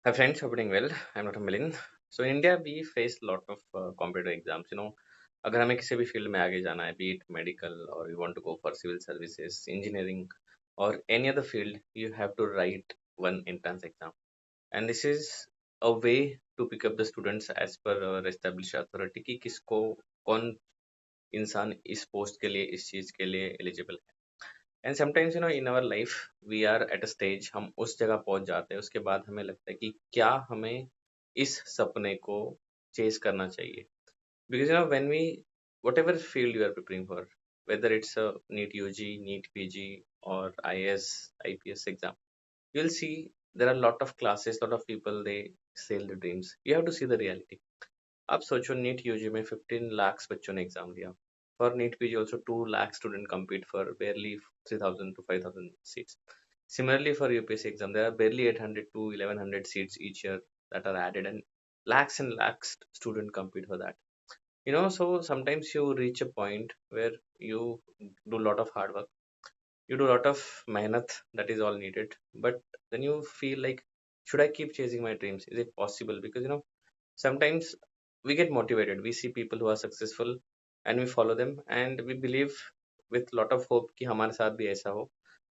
Hi friends, hope you're doing well. I'm not a Milin. So in India we face a lot of competitive exams. अगर हमें किसी भी field में आगे जाना है, be it medical or you want to go for civil services, engineering or any other field, you have to write one entrance exam. And this is a way to pick up the students as per our established authority कि किसको कौन इंसान इस post के लिए इस चीज के लिए एलिजिबल है. And sometimes in our life we are at a stage, हम उस जगह पहुंच जाते हैं, उसके बाद हमें लगता है कि क्या हमें इस सपने को चेज करना चाहिए. Because when we whatever field you are preparing for, whether it's a NEET UG, NEET PG or IAS, IPS exam, you'll see there are a lot of classes, lot of people, they sell the dreams. You have to see the reality. आप सोचो NEET UG में 15 lakhs बच्चों ने exam दिया. For NEET PG also 2 lakh student compete for barely 3,000 to 5,000 seats. Similarly for UPSC exam there are barely 800 to 1,100 seats each year that are added, and lakhs student compete for that. So sometimes you reach a point where you do a lot of hard work, you do a lot of mehnat, that is all needed, but then you feel like, should I keep chasing my dreams? Is it possible? Because sometimes we get motivated, we see people who are successful and we follow them and we believe with lot of hope कि हमारे साथ भी ऐसा हो,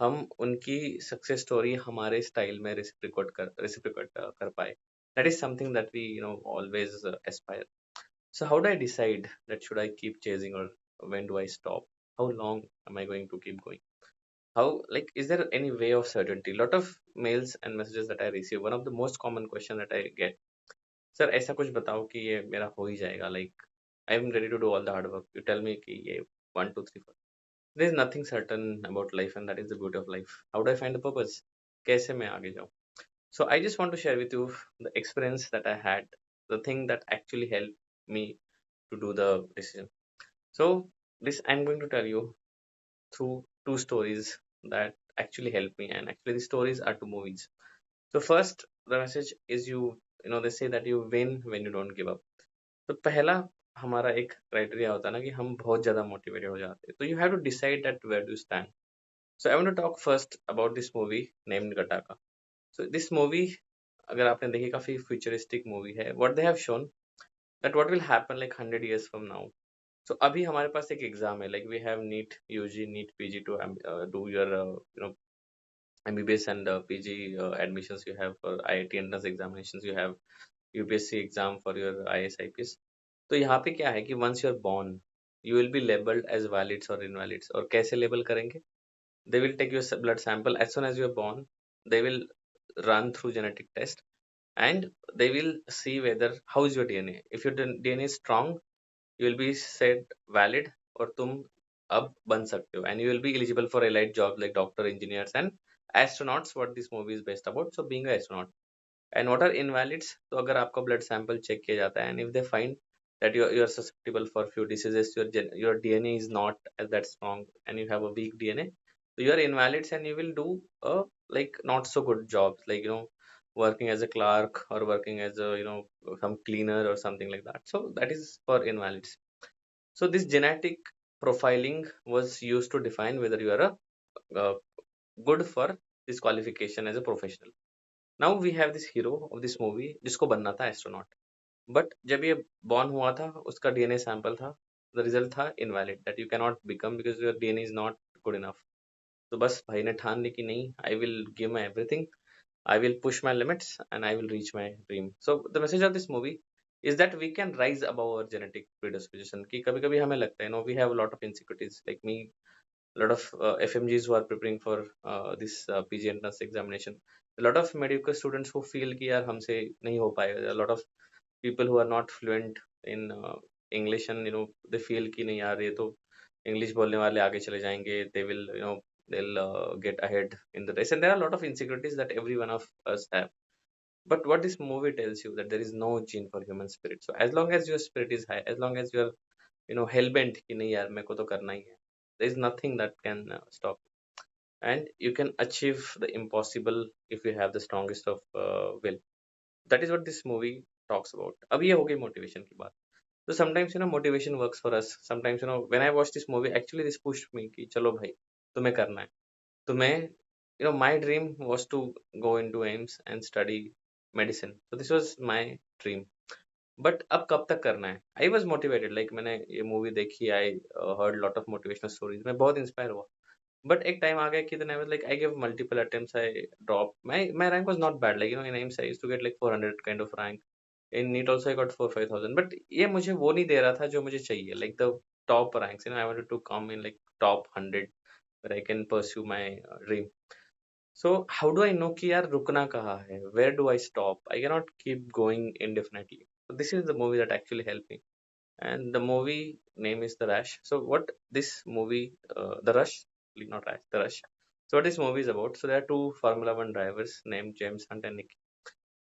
हम उनकी success story हमारे style में रेसिप्रोकेट कर पाए. That is something that we always aspire. So how do I decide that should I keep chasing or when do I stop? How long am I going to keep going? How, like, is there any way of certainty? Lot of mails and messages that I receive, one of the most common question that I get, sir ऐसा कुछ बताओ कि ये मेरा हो ही जाएगा, like I am ready to do all the hard work, you tell me कि ये 1 2 3 4. There is nothing certain about life and that is the beauty of life. How do I find the purpose? कैसे मैं आगे जाऊँ? So I just want to share with you the experience that I had, the thing that actually helped me to do the decision. So this I'm going to tell you through two stories that actually helped me, and actually the stories are two movies. So first, the message is, they say that you win when you don't give up. तो पहला हमारा एक criteria होता है ना कि हम बहुत ज्यादा मोटिवेटेड हो जाते हैं, तो you have to decide that where do stand. So I want to talk first about this movie named Gattaca. So this movie, अगर आपने देखी, काफी फ्यूचरिस्टिक मूवी है. What they have shown that what will happen like 100 years from now. So अभी हमारे पास एक exam है, like we have NEET UG, NEET PG to do your MBBS and PG admissions. You have for IIT entrance examinations, you have UPSC exam for your IAS IPS. तो यहाँ पे क्या है कि once you're born, you will be labeled as valids or invalids. और कैसे label करेंगे? They will take your blood sample as soon as you're born. They will run through genetic test and they will see whether how is your DNA. If your DNA is strong, you will be said valid और तुम अब बन सकते हो, and you will be eligible for elite jobs like doctor, engineers and astronauts, what this movie is based about. So being an astronaut. And what are invalids? तो अगर आपका blood sample check किया जाता है and if they find that you are susceptible for few diseases, your DNA is not as that strong and you have a weak DNA, so you are invalids and you will do a like not so good jobs, like working as a clerk or working as a some cleaner or something like that. So that is for invalids. So this genetic profiling was used to define whether you are a good for this qualification as a professional. Now we have this hero of this movie जिसको बनना था astronaut, but जब ये born हुआ था उसका DNA sample था, the result था invalid, that you can not become because your DNA is not good enough. तो बस भाई ने ठान ली कि नहीं, I will give my everything, I will push my limits and I will reach my dream. So the message of this movie is that we can rise above our genetic predisposition. कि कभी कभी हमें लगता है, we have a lot of insecurities, like me, a lot of FMGs who are preparing for this PG entrance examination. A lot of mediocre students who feel कि यार हमसे नहीं हो पाएगा. A lot of people who are not fluent in English and they feel कि नहीं यार ये तो English बोलने वाले आगे चले जाएंगे, they will they'll get ahead in the race, and there are a lot of insecurities that every one of us have. But what this movie tells you, that there is no gene for human spirit. So as long as your spirit is high, as long as you are hell bent कि नहीं यार मेरे को तो करना ही है, there is nothing that can stop you. And you can achieve the impossible if you have the strongest of will. That is what this movie talks about. अब ये हो गई motivation की बात. So sometimes motivation works for us. Sometimes when I watched this movie, actually this pushed me कि चलो भाई तुम्हें करना है. तो मैं my dream was to go into AIMS and study medicine, तो this was my dream. But अब कब तक करना है? आई वाज मोटिवेटेड, लाइक मैंने ये मूवी देखी, I heard lot of motivational stories, मैं बहुत इंस्पायर हुआ। बट एक टाइम आ गया कि then I was like I give multiple attempts, I drop, my rank was not bad, like in AIIMS I used to get like 400 kind of rank, in NEET also I got 4-5,000, बट ये मुझे वो नहीं दे रहा था जो मुझे चाहिए, like the top ranks, I wanted to come in like top 100 where I can pursue my dream. So how do I know कि यार रुकना कहाँ है? Where do I stop? I cannot keep going indefinitely. So this is the movie that actually helped me. And the movie name is The Rush. So what this movie, The Rush, not Rush, The Rush. So what this movie is about? So there are two Formula One drivers named James Hunt and Nicky.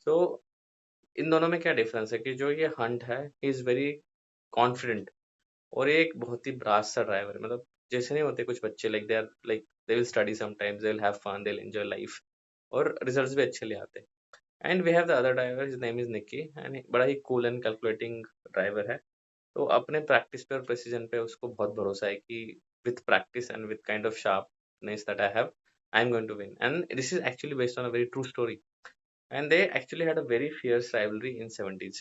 So इन दोनों में क्या difference है कि जो ये Hunt है, he is very confident, और ये एक बहुत ही ब्रास सा ड्राइवर है, मतलब जैसे नहीं होते कुछ बच्चे, like they are like they will study sometimes, they will have fun, they will enjoy life, और रिजल्ट्स भी अच्छे ले आते हैं। And we have the other driver, his name is Nikki, and बड़ा ही कूल एंड कैलकुलेटिंग ड्राइवर है। तो अपने प्रैक्टिस पे और प्रेसिजन पे उसको बहुत भरोसा है कि with practice and with kind of sharpness that I have, I am going to win, and this is actually based on a very true story. And they actually had a very fierce rivalry in 70s.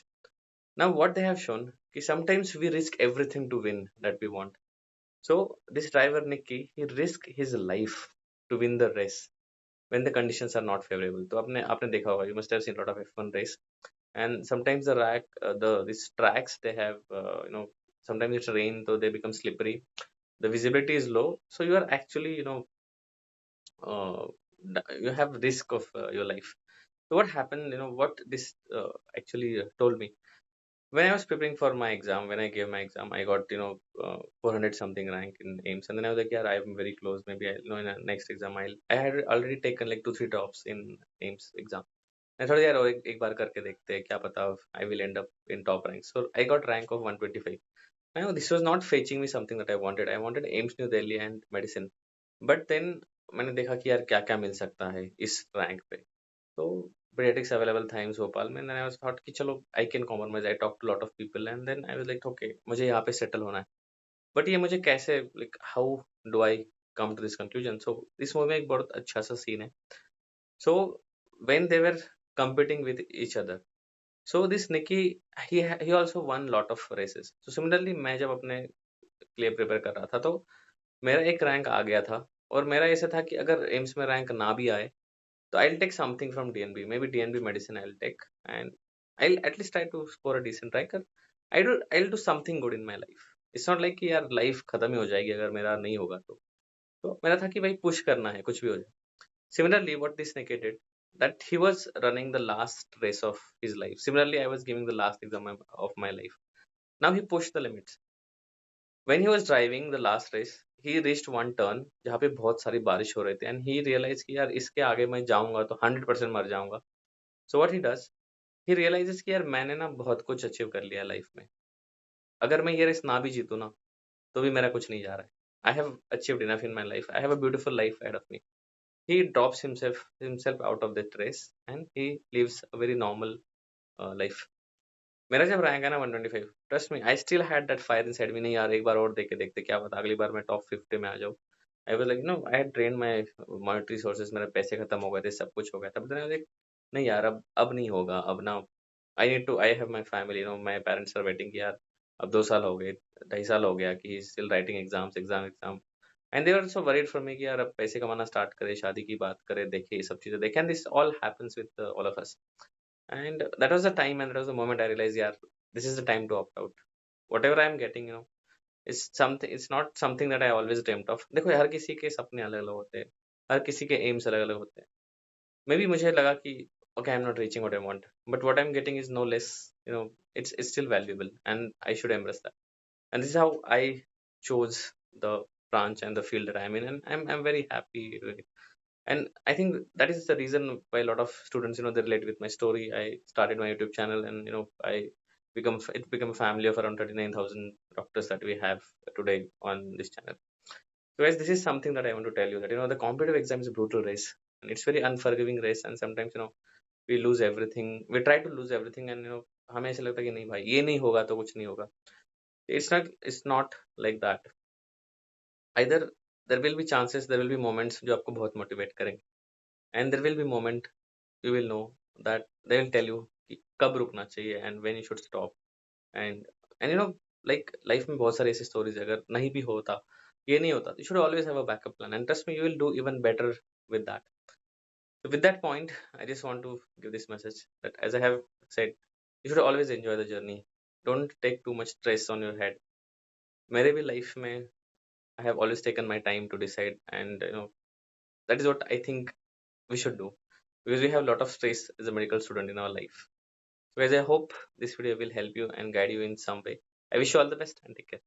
Now what they have shown कि sometimes we risk everything to win that we want. So this driver Nicky, he risked his life to win the race when the conditions are not favorable. तो आपने आपने देखा होगा, you must have seen a lot of F1 race, and sometimes the rack the these tracks they have, sometimes it's rain so they become slippery, the visibility is low, so you are actually, uh, you have risk of your life. So what happened, what this actually told me, when I was preparing for my exam, when I gave my exam, I got 400 something rank in AIMS, and then I was like, yeah, I am very close. Maybe in the next exam, I had already taken like 2-3 drops in AIMS exam. I thought, यार एक बार करके देखते हैं, क्या पता I will end up in top rank. So I got rank of 125. Now this was not fetching me something that I wanted. I wanted AIMS New Delhi and medicine. But then मैंने देखा कि यार क्या क्या मिल सकता है इस rank पे। तो pediatrics अवेलेबल था एम्स भोपाल में, देन आई वाज थॉट कि चलो I can compromise, I talk to lot of people, and then I was like okay, मुझे यहाँ पे सेटल होना है। बट ये मुझे कैसे, like how do I come to this conclusion? So इस मूवी में एक बहुत अच्छा सा सीन है। So when they were competing with each other, so this Nicky, he also won lot of races. So similarly मैं जब अपने लिए प्रिपेयर कर रहा था, तो मेरा एक रैंक आ गया था, और मेरा ऐसा था कि अगर एम्स में रैंक ना भी आए, so I'll take something from DNB, maybe DNB medicine I'll take, and I'll at least try to score a decent rank. I'll do something good in my life. It's not like कि यार life खत्म ही हो जाएगी अगर मेरा नहीं होगा तो मेरा था कि भाई पुश करना है, कुछ भी हो जाए। Similarly, what this Nicky did, that he was running the last race of his life. Similarly, I was giving the last exam of my life. Now he pushed the limits. When he was driving the last race, he reached one turn जहाँ पे बहुत सारी बारिश हो रही थी, and he realized कि यार इसके आगे मैं जाऊंगा तो 100% मर जाऊंगा। So what he does, he realizes कि यार मैंने ना बहुत कुछ अचीव कर लिया लाइफ में, अगर मैं ये रेस ना भी जीतू ना, तो भी मेरा कुछ नहीं जा रहा है। I have achieved enough in my life, I have a beautiful life ahead of me. He drops himself out of that race and he lives a very normal life. मेरा जब रैंक है ना 125, trust me, I still had that fire inside me, नहीं यार एक बार और देख के देखते, क्या पता अगली बार मैं टॉप 50 में आ जाऊँ। आई was like I had drain my monetary sources, मेरे पैसे खत्म हो गए थे, सब कुछ हो गया था, but then I was like नहीं यार, अब नहीं होगा, अब ना I need to, I have my family, my parents are waiting कि यार अब 2 साल हो गए, 2.5 साल हो गया कि he is still writing exams, exam, and they were so worried for me कि यार अब पैसे कमाना स्टार्ट करे, शादी की बात करे, देखे ये सब चीजें देखे, and this all happens with all of us. And that was the time, and that was the moment I realized, yeah, this is the time to opt out. Whatever I'm getting, it's something, it's not something that I always dreamt of. देखो हर किसी के सपने अलग अलग होते हैं, हर किसी के एम्स अलग अलग होते हैं। मे बी मुझे लगा कि okay, I'm not reaching what I want, but what I'm getting is no less, it's still valuable, and I should embrace that. And this is how I chose the branch and the field that I'm in, and I'm very happy with it. And I think that is the reason why a lot of students, they relate with my story. I started my YouTube channel, and I become a family of around 39,000 doctors that we have today on this channel. So guys, this is something that I want to tell you, that the competitive exam is a brutal race, and it's very unforgiving race, and sometimes we lose everything, we try to lose everything, and हमें ऐसा लगता है कि नहीं भाई ये नहीं होगा तो कुछ नहीं होगा। It's not like that. Either there will be chances, there will be moments जो आपको बहुत मोटिवेट करेंगे, and there will be moment you will know that they will tell you कि कब रुकना चाहिए and when you should stop. And you know, like life में बहुत सारी ऐसी stories है, अगर नहीं भी होता, ये नहीं होता, you should always have a backup plan, and trust me, you will do even better with that. So with that point, I just want to give this message that, as I have said, you should always enjoy the journey. Don't take too much stress on your head. मेरे भी life में I have always taken my time to decide, and you know, that is what I think we should do, because we have a lot of stress as a medical student in our life. So guys, I hope this video will help you and guide you in some way. I wish you all the best and take care.